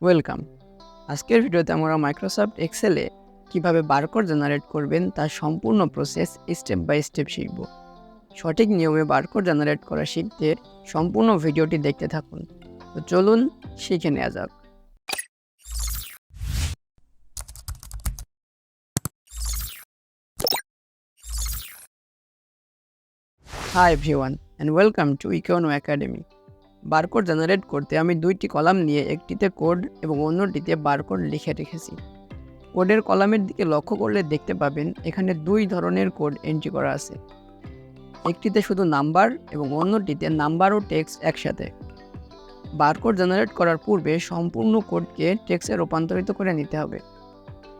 Welcome. আজকের ভিডিওতে আমরা মাইক্রোসফট এক্সেলে কিভাবে বারকোড জেনারেট করবেন তার সম্পূর্ণ প্রসেস স্টেপ বাই স্টেপ শিখব। সঠিক নিয়মে বারকোড জেনারেট করা শিখতে সম্পূর্ণ ভিডিওটি দেখতে থাকুন। তো চলুন শিখে নেওয়া যাক। Hi everyone and welcome to Econo academy. Barcode generate করতে আমি দুইটি কলাম নিয়ে একটিতে কোড এবং অন্যটিতে বারকোড লিখে রেখেছি। কোডের কলামের দিকে লক্ষ্য করলে দেখতে পাবেন এখানে দুই ধরনের কোড এন্ট্রি করা আছে। একটিতে শুধু নাম্বার এবং অন্যটিতে নাম্বার ও টেক্সট একসাথে। বারকোড জেনারেট করার পূর্বে সম্পূর্ণ কোডকে টেক্সটে রূপান্তরিত করে নিতে হবে।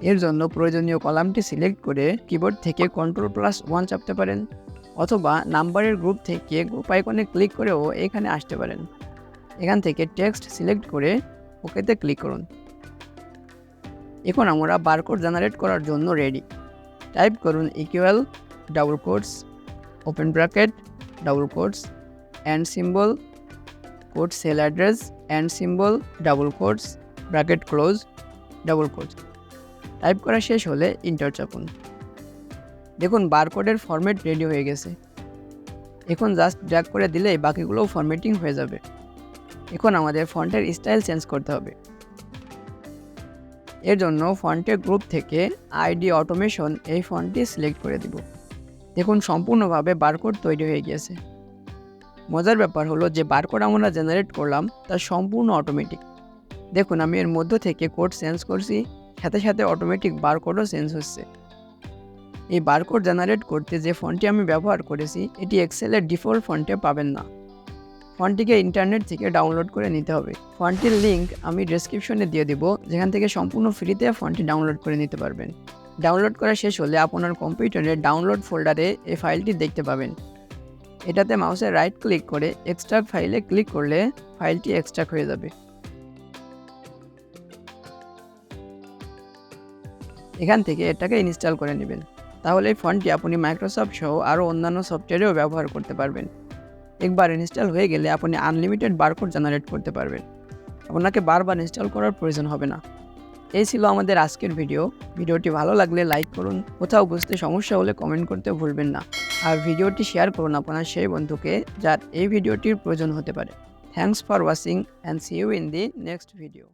এর জন্য প্রয়োজনীয় কলামটি সিলেক্ট করে কিবোর্ড থেকে Ctrl+1 চাপতে পারেন, অথবা নাম্বারের গ্রুপ থেকে গ্রুপ আইকনে ক্লিক করেও এখানে আসতে পারেন। এখান থেকে টেক্সট সিলেক্ট করে ওকেতে ক্লিক করুন। এখন আমরা বারকোড জেনারেট করার জন্য রেডি। টাইপ করুন equal double quotes open bracket double quotes and symbol code cell address and symbol double quotes bracket close double quotes. Type করা শেষ হলে এন্টার চাপুন। দেখুন বারকোডের ফরম্যাট রেডি হয়ে গেছে। এখন জাস্ট ড্র্যাগ করে দিলেই বাকিগুলোও ফরম্যাটিং হয়ে যাবে। এখন আমাদের ফন্টের স্টাইল চেঞ্জ করতে হবে। এর জন্য ফন্টের গ্রুপ থেকে আইডি অটোমেশন এই ফন্টটি সিলেক্ট করে দিব। দেখুন সম্পূর্ণভাবে বারকোড তৈরি হয়ে গিয়েছে। মজার ব্যাপার হলো যে বারকোড আমরা জেনারেট করলাম তা সম্পূর্ণ অটোমেটিক। দেখুন আমি এর মধ্য থেকে কোড চেঞ্জ করছি, সাথে সাথে অটোমেটিক বারকোডও চেঞ্জ হচ্ছে। এই বারকোড জেনারেট করতে যে ফন্টটি আমি ব্যবহার করেছি এটি এক্সেলের ডিফল্ট ফন্টে পাবেন না। ফন্টটিকে ইন্টারনেট থেকে ডাউনলোড করে নিতে হবে। ফন্টটির লিঙ্ক আমি ডেসক্রিপশনে দিয়ে দিব, যেখান থেকে সম্পূর্ণ ফ্রিতে ফন্টটি ডাউনলোড করে নিতে পারবেন। ডাউনলোড করা শেষ হলে আপনার কম্পিউটারে ডাউনলোড ফোল্ডারে এই ফাইলটি দেখতে পাবেন। এটাতে মাউসের রাইট ক্লিক করে এক্সট্রাক্ট ফাইলে ক্লিক করলে ফাইলটি এক্সট্রাক্ট হয়ে যাবে। এখান থেকে এটাকে ইনস্টল করে নেবেন। তাহলে এই ফন্টটি আপনি মাইক্রোসফট সহ আরও অন্যান্য সফটওয়্যারেও ব্যবহার করতে পারবেন। একবার ইনস্টল হয়ে গেলে আপনি আনলিমিটেড বারকোড জেনারেট করতে পারবেন। আপনাকে বারবার ইনস্টল করার প্রয়োজন হবে না। এই ছিল আমাদের আজকের ভিডিও। ভিডিওটি ভালো লাগলে লাইক করুন, কোথাও বুঝতে সমস্যা হলে কমেন্ট করতে ভুলবেন না, আর ভিডিওটি শেয়ার করুন আপনার সেই বন্ধুকে যার এই ভিডিওটির প্রয়োজন হতে পারে। Thanks for watching and see you in the next video.